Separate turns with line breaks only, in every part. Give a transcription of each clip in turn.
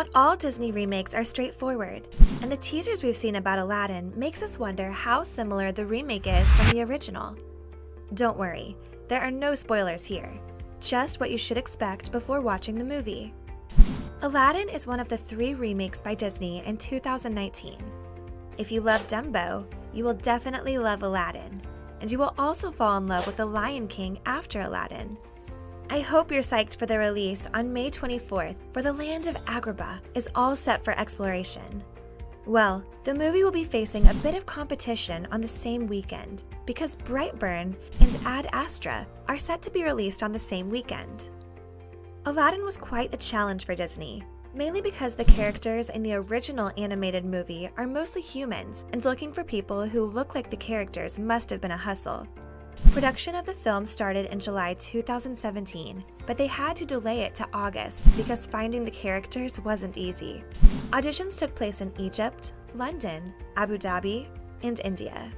Not all Disney remakes are straightforward, and the teasers we've seen about Aladdin makes us wonder how similar the remake is from the original. Don't worry, there are no spoilers here, just what you should expect before watching the movie. Aladdin is one of the 3 remakes by Disney in 2019. If you love Dumbo, you will definitely love Aladdin, and you will also fall in love with The Lion King after Aladdin. I hope you're psyched for the release on May 24th, where the land of Agrabah is all set for exploration. Well, the movie will be facing a bit of competition on the same weekend, because Brightburn and Ad Astra are set to be released on the same weekend. Aladdin was quite a challenge for Disney, mainly because the characters in the original animated movie are mostly humans, and looking for people who look like the characters must have been a hustle. Production of the film started in July 2017, but they had to delay it to August because finding the characters wasn't easy. Auditions took place in Egypt, London, Abu Dhabi, and India.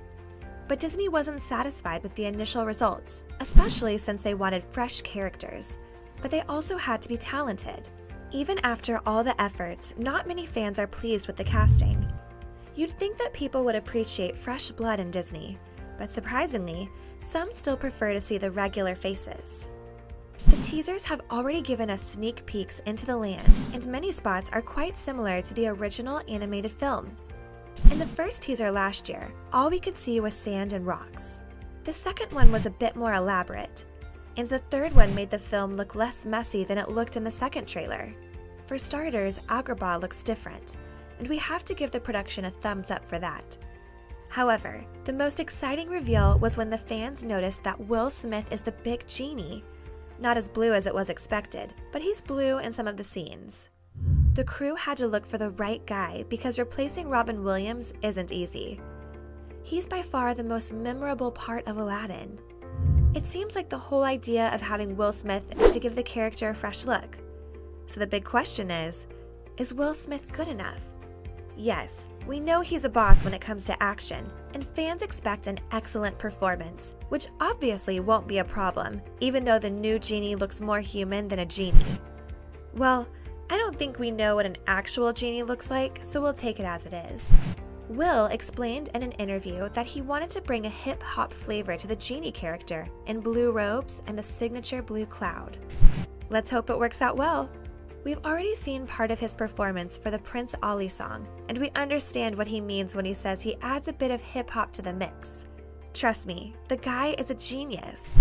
But Disney wasn't satisfied with the initial results, especially since they wanted fresh characters. But they also had to be talented. Even after all the efforts, not many fans are pleased with the casting. You'd think that people would appreciate fresh blood in Disney, but surprisingly, some still prefer to see the regular faces. The teasers have already given us sneak peeks into the land, and many spots are quite similar to the original animated film. In the first teaser last year, all we could see was sand and rocks. The second one was a bit more elaborate, and the third one made the film look less messy than it looked in the second trailer. For starters, Agrabah looks different, and we have to give the production a thumbs up for that. However, the most exciting reveal was when the fans noticed that Will Smith is the big genie. Not as blue as it was expected, but he's blue in some of the scenes. The crew had to look for the right guy because replacing Robin Williams isn't easy. He's by far the most memorable part of Aladdin. It seems like the whole idea of having Will Smith is to give the character a fresh look. So the big question is Will Smith good enough? Yes, we know he's a boss when it comes to action, and fans expect an excellent performance, which obviously won't be a problem, even though the new genie looks more human than a genie. Well, I don't think we know what an actual genie looks like, so we'll take it as it is. Will explained in an interview that he wanted to bring a hip-hop flavor to the genie character in blue robes and the signature blue cloud. Let's hope it works out well. We've already seen part of his performance for the Prince Ali song, and we understand what he means when he says he adds a bit of hip-hop to the mix. Trust me, the guy is a genius.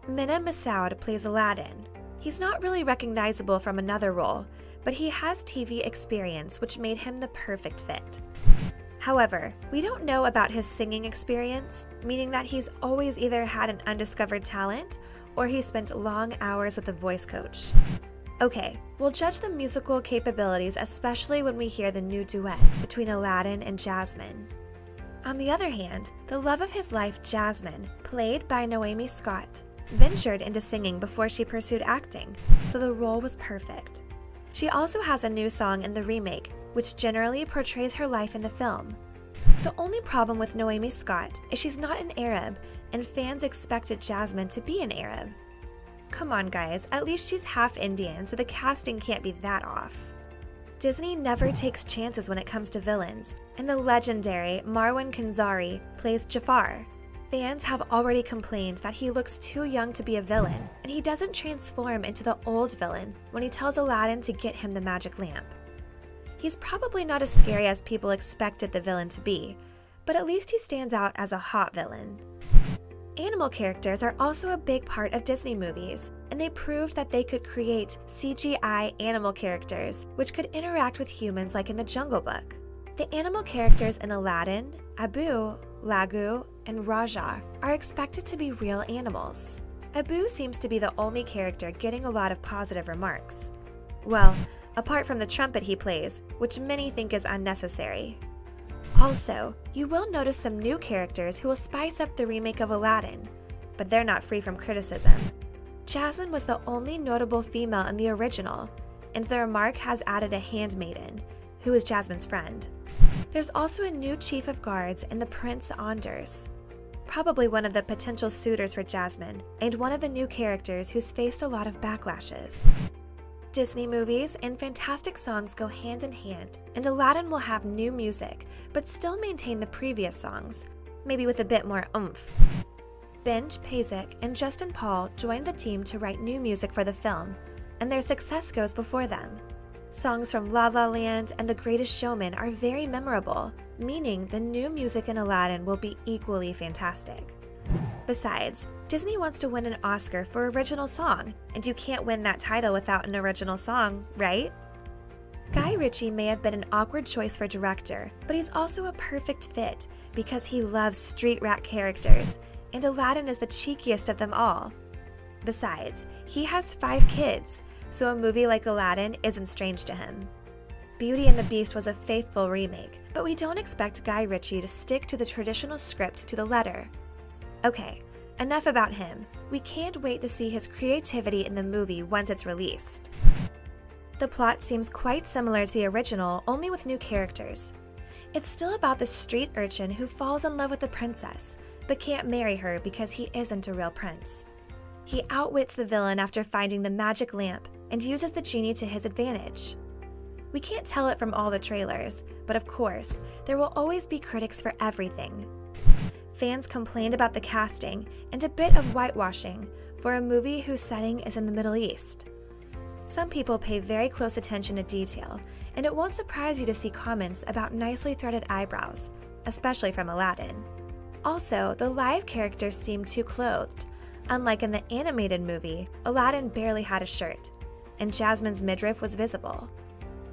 Mena Massoud plays Aladdin. He's not really recognizable from another role, but he has TV experience, which made him the perfect fit. However, we don't know about his singing experience, meaning that he's always either had an undiscovered talent or he spent long hours with a voice coach. Okay, we'll judge the musical capabilities especially when we hear the new duet between Aladdin and Jasmine. On the other hand, the love of his life, Jasmine, played by Naomi Scott, ventured into singing before she pursued acting, so the role was perfect. She also has a new song in the remake, which generally portrays her life in the film. The only problem with Naomi Scott is she's not an Arab, and fans expected Jasmine to be an Arab. Come on guys, at least she's half Indian, so the casting can't be that off. Disney never takes chances when it comes to villains, and the legendary Marwan Kenzari plays Jafar. Fans have already complained that he looks too young to be a villain, and he doesn't transform into the old villain when he tells Aladdin to get him the magic lamp. He's probably not as scary as people expected the villain to be, but at least he stands out as a hot villain. Animal characters are also a big part of Disney movies, and they proved that they could create CGI animal characters which could interact with humans like in the Jungle Book. The animal characters in Aladdin, Abu, Lagu, and Raja are expected to be real animals. Abu seems to be the only character getting a lot of positive remarks. Well, apart from the trumpet he plays, which many think is unnecessary. Also, you will notice some new characters who will spice up the remake of Aladdin, but they're not free from criticism. Jasmine was the only notable female in the original, and the remark has added a handmaiden, who is Jasmine's friend. There's also a new chief of guards in the Prince Anders, probably one of the potential suitors for Jasmine, and one of the new characters who's faced a lot of backlashes. Disney movies and fantastic songs go hand in hand, and Aladdin will have new music, but still maintain the previous songs, maybe with a bit more oomph. Benj Pazik and Justin Paul joined the team to write new music for the film, and their success goes before them. Songs from La La Land and The Greatest Showman are very memorable, meaning the new music in Aladdin will be equally fantastic. Besides, Disney wants to win an Oscar for original song, and you can't win that title without an original song, right? Guy Ritchie may have been an awkward choice for director, but he's also a perfect fit because he loves street rat characters, and Aladdin is the cheekiest of them all. Besides, he has 5 kids, so a movie like Aladdin isn't strange to him. Beauty and the Beast was a faithful remake, but we don't expect Guy Ritchie to stick to the traditional script to the letter. Okay, enough about him. We can't wait to see his creativity in the movie once it's released. The plot seems quite similar to the original, only with new characters. It's still about the street urchin who falls in love with the princess, but can't marry her because he isn't a real prince. He outwits the villain after finding the magic lamp and uses the genie to his advantage. We can't tell it from all the trailers, but of course, there will always be critics for everything. Fans complained about the casting and a bit of whitewashing for a movie whose setting is in the Middle East. Some people pay very close attention to detail, and it won't surprise you to see comments about nicely threaded eyebrows, especially from Aladdin. Also, the live characters seem too clothed. Unlike in the animated movie, Aladdin barely had a shirt, and Jasmine's midriff was visible.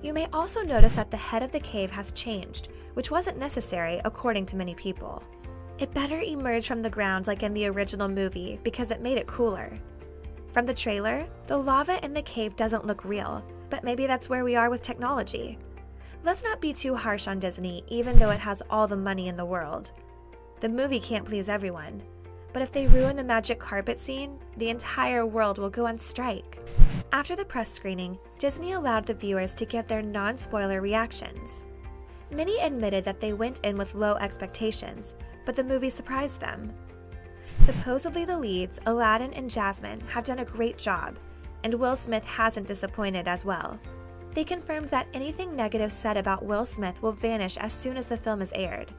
You may also notice that the head of the cave has changed, which wasn't necessary according to many people. It better emerge from the ground like in the original movie because it made it cooler. From the trailer, the lava in the cave doesn't look real, but maybe that's where we are with technology. Let's not be too harsh on Disney, even though it has all the money in the world. The movie can't please everyone, but if they ruin the magic carpet scene, the entire world will go on strike. After the press screening, Disney allowed the viewers to give their non-spoiler reactions. Many admitted that they went in with low expectations, but the movie surprised them. Supposedly the leads, Aladdin and Jasmine, have done a great job, and Will Smith hasn't disappointed as well. They confirmed that anything negative said about Will Smith will vanish as soon as the film is aired.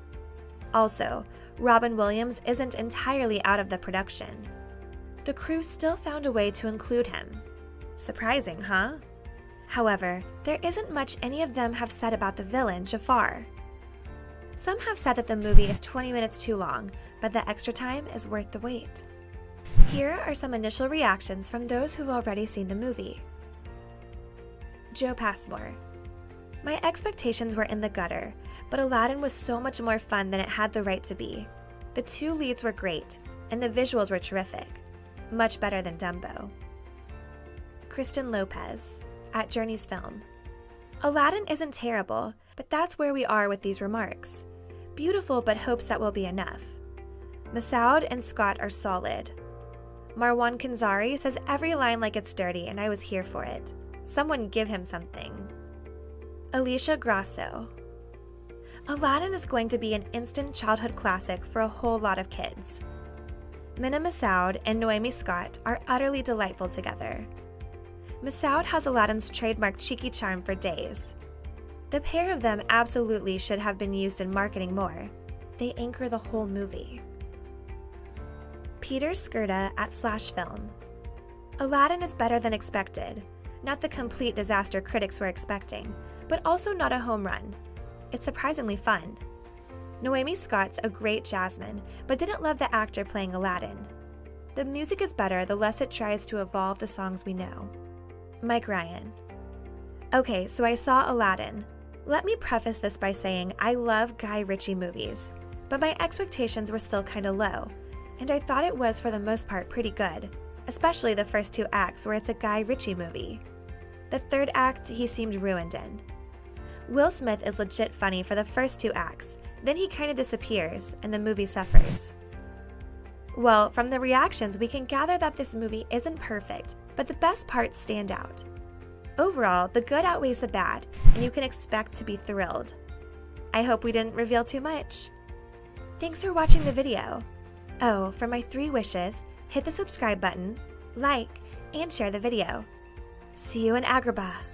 Also, Robin Williams isn't entirely out of the production. The crew still found a way to include him. Surprising, huh? However, there isn't much any of them have said about the villain, Jafar. Some have said that the movie is 20 minutes too long, but the extra time is worth the wait. Here are some initial reactions from those who've already seen the movie. Joe Passmore. My expectations were in the gutter, but Aladdin was so much more fun than it had the right to be. The 2 leads were great, and the visuals were terrific. Much better than Dumbo. Kristen Lopez, at Journey's Film. Aladdin isn't terrible, but that's where we are with these remarks. Beautiful, but hopes that will be enough. Massoud and Scott are solid. Marwan Kanzari says every line like it's dirty, and I was here for it. Someone give him something. Alicia Grasso. Aladdin is going to be an instant childhood classic for a whole lot of kids. Mena Massoud and Naomi Scott are utterly delightful together. Massoud has Aladdin's trademark cheeky charm for days. The pair of them absolutely should have been used in marketing more. They anchor the whole movie. Peter Skirta at Slash Film. Aladdin is better than expected. Not the complete disaster critics were expecting, but also not a home run. It's surprisingly fun. Naomi Scott's a great Jasmine, but didn't love the actor playing Aladdin. The music is better the less it tries to evolve the songs we know. Mike Ryan. Okay, so I saw Aladdin. Let me preface this by saying I love Guy Ritchie movies, but my expectations were still kinda low, and I thought it was for the most part pretty good, especially the first 2 acts where it's a Guy Ritchie movie. The 3rd act he seemed ruined in. Will Smith is legit funny for the first 2 acts, then he kinda disappears and the movie suffers. Well, from the reactions we can gather that this movie isn't perfect, but the best parts stand out. Overall, the good outweighs the bad, and you can expect to be thrilled. I hope we didn't reveal too much. Thanks for watching the video. Oh, for my 3 wishes, hit the subscribe button, like, and share the video. See you in Agrabah.